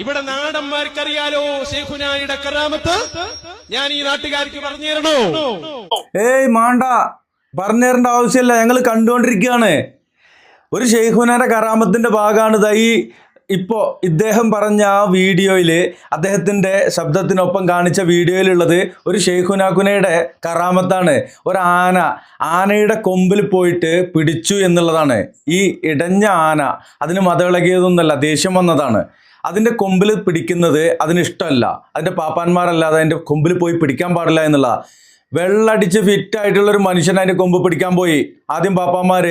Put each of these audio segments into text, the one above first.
ഇവിടെ നാടന്മാർക്കറിയാലോ ശൈഖുനായുടെ കറാമത്ത്. ഞാൻ ഈ നാട്ടുകാർക്ക് പറഞ്ഞു തരണോ? ഏയ് മാണ്ട, പറഞ്ഞു തരേണ്ട ആവശ്യമില്ല, ഞങ്ങൾ കണ്ടുകൊണ്ടിരിക്കുകയാണ്. ഒരു ശൈഖുനാന്റെ കറാമത്തിന്റെ ഭാഗമാണ് ഈ ഇപ്പോൾ ഇദ്ദേഹം പറഞ്ഞ ആ വീഡിയോയിൽ, അദ്ദേഹത്തിൻ്റെ ശബ്ദത്തിനൊപ്പം കാണിച്ച വീഡിയോയിലുള്ളത് ഒരു ശൈഖുനാക്കുനയുടെ കറാമത്താണ്. ഒരു ആനയുടെ കൊമ്പിൽ പോയിട്ട് പിടിച്ചു എന്നുള്ളതാണ്. ഈ ഇടഞ്ഞ ആന, അതിന് മതവിളകിയതൊന്നുമല്ല, ദേഷ്യം വന്നതാണ്. അതിൻ്റെ കൊമ്പിൽ പിടിക്കുന്നത് അതിനിഷ്ടമല്ല, അതിൻ്റെ പാപ്പാന്മാരല്ലാതെ അതിൻ്റെ കൊമ്പിൽ പോയി പിടിക്കാൻ പാടില്ല എന്നുള്ള. വെള്ളടിച്ച് ഫിറ്റായിട്ടുള്ളൊരു മനുഷ്യൻ അതിൻ്റെ കൊമ്പ് പിടിക്കാൻ പോയി. ആദ്യം പാപ്പാന്മാർ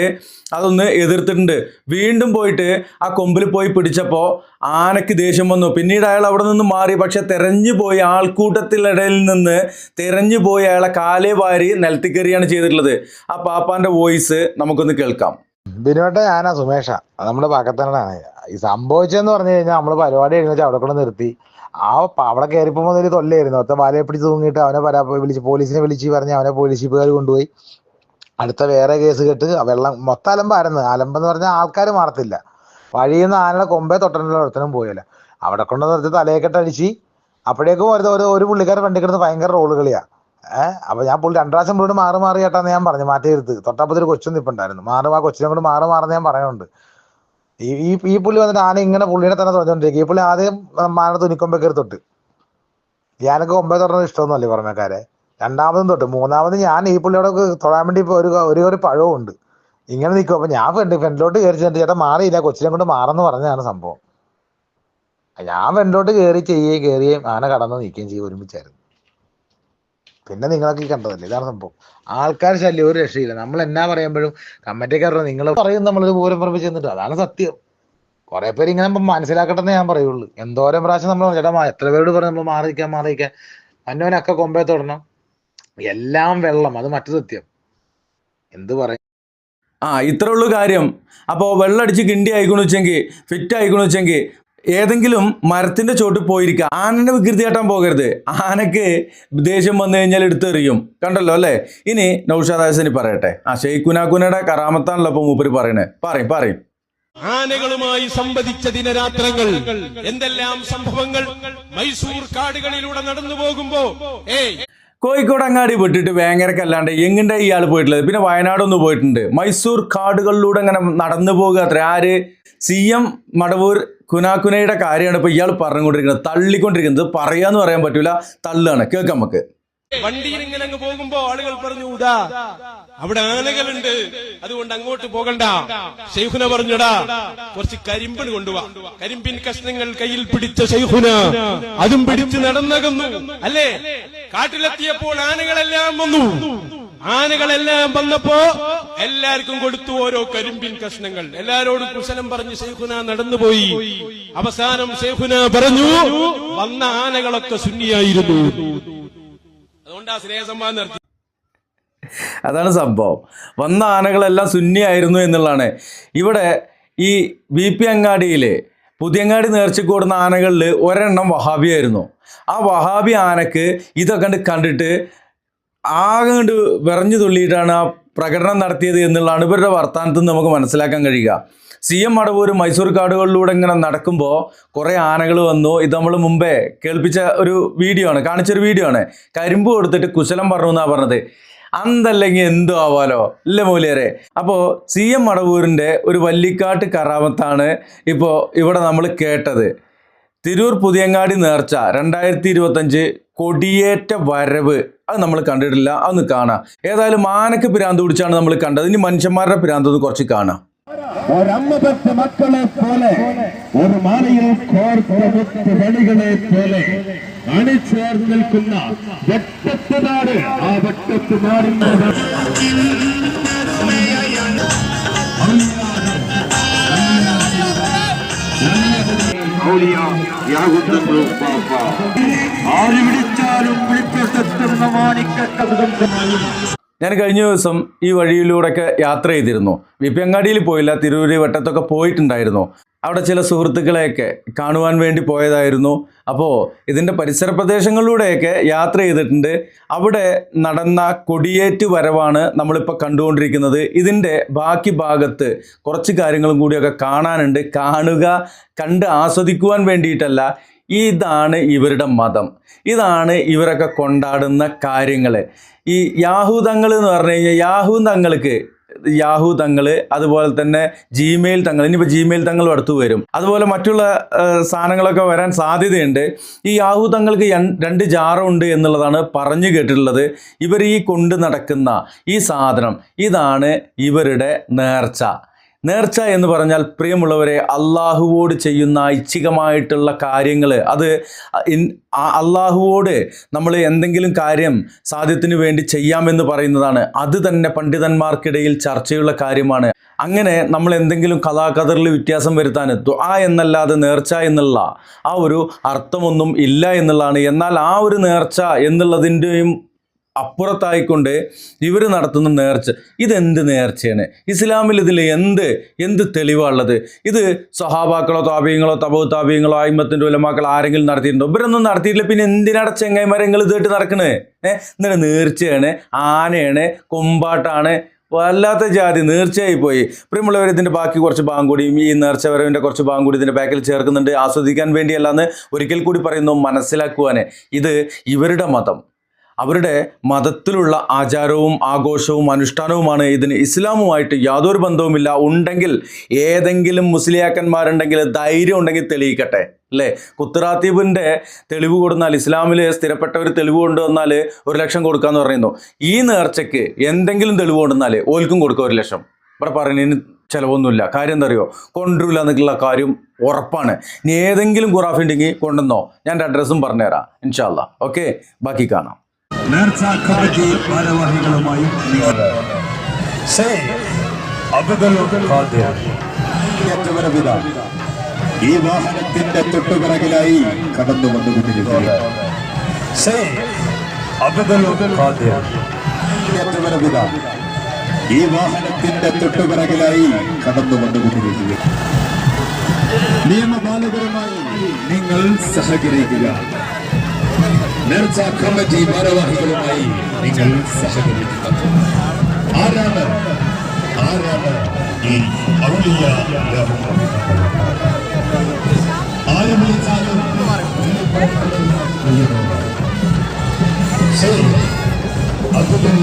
അതൊന്ന് എതിർത്തിട്ടുണ്ട്. വീണ്ടും പോയിട്ട് ആ കൊമ്പിൽ പോയി പിടിച്ചപ്പോൾ ആനയ്ക്ക് ദേഷ്യം വന്നു. പിന്നീട് അയാൾ അവിടെ നിന്ന് മാറി. പക്ഷെ തെരഞ്ഞു പോയി, ആൾക്കൂട്ടത്തിനിടയിൽ നിന്ന് തെരഞ്ഞു പോയി അയാളെ കാലേ വാരി നിലത്തി കയറിയാണ് ചെയ്തിട്ടുള്ളത്. ആ പാപ്പാൻ്റെ വോയിസ് നമുക്കൊന്ന് കേൾക്കാം. ബിനോട്ടെ, ഞാനാ സുമേഷ, നമ്മുടെ പാക്കത്തനാണ്. ഈ സംഭവിച്ചതെന്ന് പറഞ്ഞു കഴിഞ്ഞാൽ നമ്മള് പരിപാടി കഴിഞ്ഞാൽ അവിടെ കൊണ്ട് നിർത്തി. അവിടെ കയറിപ്പോ മുതൽ തൊല്ലായിരുന്നു. ഒറ്റ വാലയെ പിടിച്ച് തൂങ്ങിയിട്ട് അവനെ വിളിച്ച് പോലീസിനെ വിളിച്ച് പറഞ്ഞ് അവനെ പോലീസുകാർ കൊണ്ടുപോയി. അടുത്ത വേറെ കേസ് കേട്ട് വെള്ളം മൊത്തം അലമ്പായിരുന്നു. അലമ്പെന്ന് പറഞ്ഞാൽ ആൾക്കാർ മാറത്തില്ല. വഴിയിൽ നിന്ന് ആനയുടെ കൊമ്പേ തൊട്ടല്ലോ ഒരുത്തനും പോയല്ല. അവിടെ കൊണ്ട് നിർത്തി തലയെക്കെട്ടടിച്ച് അപ്പോഴേക്കും ഒരു പുള്ളിക്കാരൻ വണ്ടി കിടന്ന് ഭയങ്കര റോള് കളിയാ. അപ്പൊ ഞാൻ പുള്ളി 2 പ്രാവശ്യം പുള്ളിയോട് മാറി കേട്ടാന്ന് ഞാൻ പറഞ്ഞു, മാറ്റിയിരുത്ത്. തൊട്ടപ്പത്തൊരു കൊച്ചും നിപ്പുണ്ടായിരുന്നു. ആ കൊച്ചിനെ കൊണ്ട് മാറുന്ന ഞാൻ പറയുന്നുണ്ട്. ഈ പുള്ളി വന്നിട്ട് ആന ഇങ്ങനെ പുള്ളിനെ തന്നെ തുറഞ്ഞോണ്ടിരിക്കും. ഈ പുള്ളി ആദ്യം ആനയുടെ തുനിക്കൊമ്പേ കയറി തൊട്ട്. ഞാനൊക്കെ കൊമ്പേ തൊടുന്നത് ഇഷ്ടമൊന്നുമല്ലേ പറഞ്ഞക്കാരെ. രണ്ടാമതും തൊട്ട്. മൂന്നാമത് ഞാൻ ഈ പുള്ളിയോടെ തൊടാൻ വേണ്ടി ഇപ്പൊ ഒരു പഴവും ഉണ്ട്. ഇങ്ങനെ നിൽക്കും. അപ്പൊ ഞാൻ ഫ്രണ്ടിലോട്ട് കയറി ചെന്നിട്ട് ചേട്ടാ മാറിയില്ല, കൊച്ചിനെ കൊണ്ട് മാറെന്ന് പറഞ്ഞാണ് സംഭവം. ഞാൻ ഫ്രണ്ടിലോട്ട് കയറിയും ആന കടന്ന് നിൽക്കുകയും ചെയ്യും. ഒരുമിച്ചായിരുന്നു. പിന്നെ നിങ്ങളൊക്കെ ഈ കണ്ടതല്ലേ, ഇതാണ് സംഭവം. ആൾക്കാർ ശല്യം ഒരു രക്ഷയില്ല. നമ്മൾ എന്നാ പറയുമ്പോഴും കമ്മിറ്റിക്കാരോ നിങ്ങൾ പറയും നമ്മളൊരു പൂരം പറമ്പിച്ച് ചെന്നിട്ട്, അതാണ് സത്യം. കുറെ പേര് ഇങ്ങനെ മനസ്സിലാക്കട്ടെന്ന് ഞാൻ പറയുള്ളൂ. എന്തോരം പ്രാവശ്യം നമ്മൾ ചേട്ടാ എത്ര പേരോട് പറഞ്ഞു നമ്മൾ മാറിയിരിക്കാൻ മന്നവനൊക്കെ കൊമ്പേ തൊടണം, എല്ലാം വെള്ളം, അത് മറ്റു സത്യം. എന്ത് പറയും. ഇത്രേ ഉള്ളൂ കാര്യം. അപ്പോൾ വെള്ളടിച്ച് കിണ്ടി ആയിക്കണെന്ന് വെച്ചെങ്കിൽ, ഫിറ്റ് ആയിക്കണെന്ന് വെച്ചെങ്കിൽ ഏതെങ്കിലും മരത്തിൻ്റെ ചോട്ടിൽ പോയിരിക്കുക. ആനൻ്റെ വികൃതി കാട്ടാൻ പോകരുത്. ആനക്ക് ദേഷ്യം വന്നു കഴിഞ്ഞാൽ എടുത്തെറിയും. കണ്ടല്ലോ അല്ലേ. ഇനി നൗഷാദ് ഹസനി പറയട്ടെ. ശൈഖുനാക്കുനയുടെ കറാമത്താണല്ലോ ഇപ്പോൾ മൂപ്പര് പറയണേ. പറയും. ആനകളുമായി സംവദിച്ച ദിനരാത്രങ്ങൾ, എന്തെല്ലാം സംഭവങ്ങൾ മൈസൂർ കാടുകളിലൂടെ നടന്നു പോകുമ്പോ. കോഴിക്കോട് അങ്ങാടി വിട്ടിട്ട് വേങ്ങരക്കല്ലാണ്ട് എങ്ങിൻ്റെ ഇയാൾ പോയിട്ടുള്ളത്. പിന്നെ വയനാടൊന്ന് പോയിട്ടുണ്ട്. മൈസൂർ കാടുകളിലൂടെ അങ്ങനെ നടന്നു പോകുക അത്ര. ആര്? CM മടവൂർ കുനാക്കുനയുടെ കാര്യമാണ് ഇപ്പൊ ഇയാൾ പറഞ്ഞുകൊണ്ടിരിക്കുന്നത്, തള്ളിക്കൊണ്ടിരിക്കുന്നത്. പറയാന്ന് പറയാൻ പറ്റൂല, തള്ളുകയാണ്. കേൾക്കാം നമുക്ക്. വണ്ടിയിൽ ഇങ്ങനെ അങ്ങ് പോകുമ്പോ ആളുകൾ പറഞ്ഞു, അവിടെ ആനകളുണ്ട്, അതുകൊണ്ട് അങ്ങോട്ട് പോകണ്ട. ശൈഖുന പറഞ്ഞുടാ, കുറച്ച് കരിമ്പിന് കൊണ്ടുപോവാ. കരിമ്പിൻ കഷ്ണങ്ങൾ കയ്യിൽ പിടിച്ച ശൈഖുന അതും പിടിച്ച് നടന്നകന്നു. അല്ലേ? കാട്ടിലെത്തിയപ്പോൾ ആനകളെല്ലാം വന്നു. ആനകളെല്ലാം വന്നപ്പോ എല്ലാവർക്കും കൊടുത്തു ഓരോ കരിമ്പിൻ കഷ്ണങ്ങൾ. എല്ലാരോടും കുശലം പറഞ്ഞ് ശൈഖുന നടന്നുപോയി. അവസാനം ശൈഖുന പറഞ്ഞു, വന്ന ആനകളൊക്കെ സുന്നിയായിരുന്നു. അതുകൊണ്ടാ സ്നേഹസമ്മാനം നടത്തി. അതാണ് സംഭവം. വന്ന ആനകളെല്ലാം സുന്നിയായിരുന്നു എന്നുള്ളതാണ്. ഇവിടെ ഈ BP അങ്ങാടിയിൽ പുതിയങ്ങാടി നേർച്ചയ്ക്ക് കൂടുന്ന ആനകളിൽ ഒരെണ്ണം വഹാബിയായിരുന്നു. ആ വഹാബി ആനക്ക് ഇതൊക്കെ കണ്ടിട്ട് ആകെ കണ്ട് വിറഞ്ഞു തുള്ളിയിട്ടാണ് ആ പ്രകടനം നടത്തിയത് എന്നുള്ളതാണ് ഇവരുടെ വർത്തമാനത്തിൽ നിന്ന് നമുക്ക് മനസ്സിലാക്കാൻ കഴിയുക. CM മടവൂർ മൈസൂർ കാടുകളിലൂടെ ഇങ്ങനെ നടക്കുമ്പോൾ കുറേ ആനകൾ വന്നു. ഇത് നമ്മൾ മുമ്പേ കേൾപ്പിച്ച ഒരു വീഡിയോ ആണ്, കാണിച്ചൊരു വീഡിയോ ആണ്. കരിമ്പ് കൊടുത്തിട്ട് കുശലം പറഞ്ഞു എന്നാണ് പറഞ്ഞത്. അന്തല്ലെങ്കിൽ എന്തോ ആവാലോ ഇല്ല മൂല്യരെ. അപ്പോൾ CM മടവൂരിൻ്റെ ഒരു വല്ലിക്കാട്ട് കറാമത്താണ് ഇപ്പോൾ ഇവിടെ നമ്മൾ കേട്ടത്. തിരൂർ പുതിയങ്ങാടി നേർച്ച 2025 കൊടിയേറ്റ വരവ്, അത് നമ്മൾ കണ്ടിട്ടില്ല. അതൊന്ന് കാണാം. ഏതായാലും ആനക്ക് പിരാന്ത് പിടിച്ചാണ് നമ്മൾ കണ്ടത്. ഇനി മനുഷ്യന്മാരുടെ പിരാന്തൊന്ന് കുറച്ച് കാണാം. ഒരമ്മ പെറ്റ മക്കളെ പോലെ, ഒരു മാലയിൽ കോർത്ത വഴികളെ പോലെ അണിചേർന്ന് നിൽക്കുന്ന വെട്ടത്തുനാട്. ആ വെട്ടത്തുനാടിന്റെ ആര് വിളിച്ചാലും വിളിച്ചെത്തുന്ന മാണിക്കത്തും ഞാൻ കഴിഞ്ഞ ദിവസം ഈ വഴിയിലൂടെയൊക്കെ യാത്ര ചെയ്തിരുന്നു. VP അങ്ങാടിയിൽ പോയില്ല, തിരൂര് വട്ടത്തൊക്കെ പോയിട്ടുണ്ടായിരുന്നു. അവിടെ ചില സുഹൃത്തുക്കളെയൊക്കെ കാണുവാൻ വേണ്ടി പോയതായിരുന്നു. അപ്പോൾ ഇതിൻ്റെ പരിസര പ്രദേശങ്ങളിലൂടെയൊക്കെ യാത്ര ചെയ്തിട്ടുണ്ട്. അവിടെ നടന്ന കൊടിയേറ്റ് വരവാണ് നമ്മളിപ്പോൾ കണ്ടുകൊണ്ടിരിക്കുന്നത്. ഇതിൻ്റെ ബാക്കി ഭാഗത്ത് കുറച്ച് കാര്യങ്ങളും കൂടിയൊക്കെ കാണാനുണ്ട്. കണ്ട് ആസ്വദിക്കുവാൻ വേണ്ടിയിട്ടല്ല, ഇതാണ് ഇവരുടെ മതം, ഇതാണ് ഇവരൊക്കെ കൊണ്ടാടുന്ന കാര്യങ്ങൾ. ഈ യാഹൂദങ്ങൾ എന്ന് പറഞ്ഞു കഴിഞ്ഞാൽ യാഹൂ തങ്ങൾ, അതുപോലെ തന്നെ ജിമെയിൽ തങ്ങൾ, ഇനിയിപ്പോൾ ജിമെയിൽ തങ്ങൾ അടുത്ത് വരും, അതുപോലെ മറ്റുള്ള സാധനങ്ങളൊക്കെ വരാൻ സാധ്യതയുണ്ട്. ഈ യാഹൂ തങ്ങൾക്ക് 2 ജാറുണ്ട് എന്നുള്ളതാണ് പറഞ്ഞു കേട്ടിട്ടുള്ളത്. ഇവർ ഈ കൊണ്ട് നടക്കുന്ന ഈ സാധനം, ഇതാണ് ഇവരുടെ നേർച്ച എന്ന് പറഞ്ഞാൽ, പ്രിയമുള്ളവരെ, അള്ളാഹുവോട് ചെയ്യുന്ന ഐച്ഛികമായിട്ടുള്ള കാര്യങ്ങൾ, അത് അള്ളാഹുവോട് നമ്മൾ എന്തെങ്കിലും കാര്യം സാധ്യത്തിന് വേണ്ടി ചെയ്യാമെന്ന് പറയുന്നതാണ്. അത് തന്നെ പണ്ഡിതന്മാർക്കിടയിൽ ചർച്ചയുള്ള കാര്യമാണ്. അങ്ങനെ നമ്മൾ എന്തെങ്കിലും കഥാകഥറിൽ വ്യത്യാസം വരുത്താൻ ദുആ എന്നല്ലാതെ നേർച്ച എന്നുള്ള ആ ഒരു അർത്ഥമൊന്നും ഇല്ല എന്നുള്ളതാണ്. എന്നാൽ ആ ഒരു നേർച്ച എന്നുള്ളതിൻ്റെയും അപ്പുറത്തായിക്കൊണ്ട് ഇവർ നടത്തുന്ന നേർച്ച, ഇതെന്ത് നേർച്ചയാണ്? ഇസ്ലാമിൽ ഇതിൽ എന്ത് തെളിവാണുള്ളത്? ഇത് സഹാബാക്കളോ താബീങ്ങളോ താബീങ്ങളോ അയിമത്തിൻ്റെ ഉലമാക്കൾ ആരെങ്കിലും നടത്തിയിട്ടുണ്ടോ? ഇവരൊന്നും നടത്തിയിട്ടില്ല. പിന്നെ എന്തിനാണ് ചെങ്ങായിമാരെങ്ങൾ ഇതായിട്ട് നടക്കണേ? എന്നിട്ട് നേർച്ചയാണ്, ആനയാണ്, കൊമ്പാട്ടാണ്, വല്ലാത്ത ജാതി നേർച്ചയായി പോയി. പ്രിയമുള്ളവർ, ഇതിൻ്റെ ബാക്കി കുറച്ച് ഭാഗം കൂടിയും ഈ നേർച്ച വരവിൻ്റെ കുറച്ച് ഭാഗം കൂടി ഇതിൻ്റെ ബാക്കിൽ ചേർക്കുന്നുണ്ട്. ആസ്വദിക്കാൻ വേണ്ടിയല്ലാന്ന് ഒരിക്കൽ കൂടി പറയുന്നു, മനസ്സിലാക്കുവാൻ. ഇത് ഇവരുടെ മതം, അവരുടെ മതത്തിലുള്ള ആചാരവും ആഘോഷവും അനുഷ്ഠാനവുമാണ്. ഇതിന് ഇസ്ലാമുമായിട്ട് യാതൊരു ബന്ധവുമില്ല. ഉണ്ടെങ്കിൽ ഏതെങ്കിലും മുസ്ലിയാക്കന്മാരുണ്ടെങ്കിൽ ധൈര്യം ഉണ്ടെങ്കിൽ തെളിയിക്കട്ടെ, അല്ലേ? കുത്തുറാത്തീബിൻ്റെ തെളിവ് കൊടുന്നാൽ, ഇസ്ലാമിൽ സ്ഥിരപ്പെട്ട ഒരു തെളിവ് കൊണ്ടുവന്നാൽ 1 ലക്ഷം കൊടുക്കാമെന്ന് പറയുന്നു. ഈ നേർച്ചയ്ക്ക് എന്തെങ്കിലും തെളിവ് കൊണ്ടുവന്നാൽ ഓൽക്കും കൊടുക്കുക 1 ലക്ഷം. ഇവിടെ പറയുന്നതിന് ചിലവൊന്നുമില്ല. കാര്യം എന്താ അറിയോ? കൊണ്ടുവരില്ല എന്നുള്ള കാര്യം ഉറപ്പാണ്. ഇനി ഏതെങ്കിലും ഖുറാഫ് ഉണ്ടെങ്കിൽ കൊണ്ടുവന്നോ, ഞാൻ അഡ്രസ്സും പറഞ്ഞുതരാം ഇൻഷാ അല്ലാ. ഓക്കെ, ബാക്കി കാണാം. നേർച്ച കമ്മിറ്റി ഭാരവാഹികളുമായി ഈ വാഹനത്തിന്റെ തൊട്ടുപിറകിലായി കടന്നു വന്നുകൊണ്ടിരിക്കുകയാണ്. ഈ വാഹനത്തിന്റെ തൊട്ടുപിറകിലായി കടന്നു വന്നുകൊണ്ടിരിക്കുകയാണ്. നിയമപാലകരുമായി നിങ്ങൾ സഹകരിക്കുക. നേർച്ച കമ്മിറ്റി ഭാരവാഹികളുമായി നിങ്ങൾ സഹകരിക്കുക. ആരാണ് ഈ ഔലിയ? ആര് വിളിച്ചാലും അബ്ദുൽ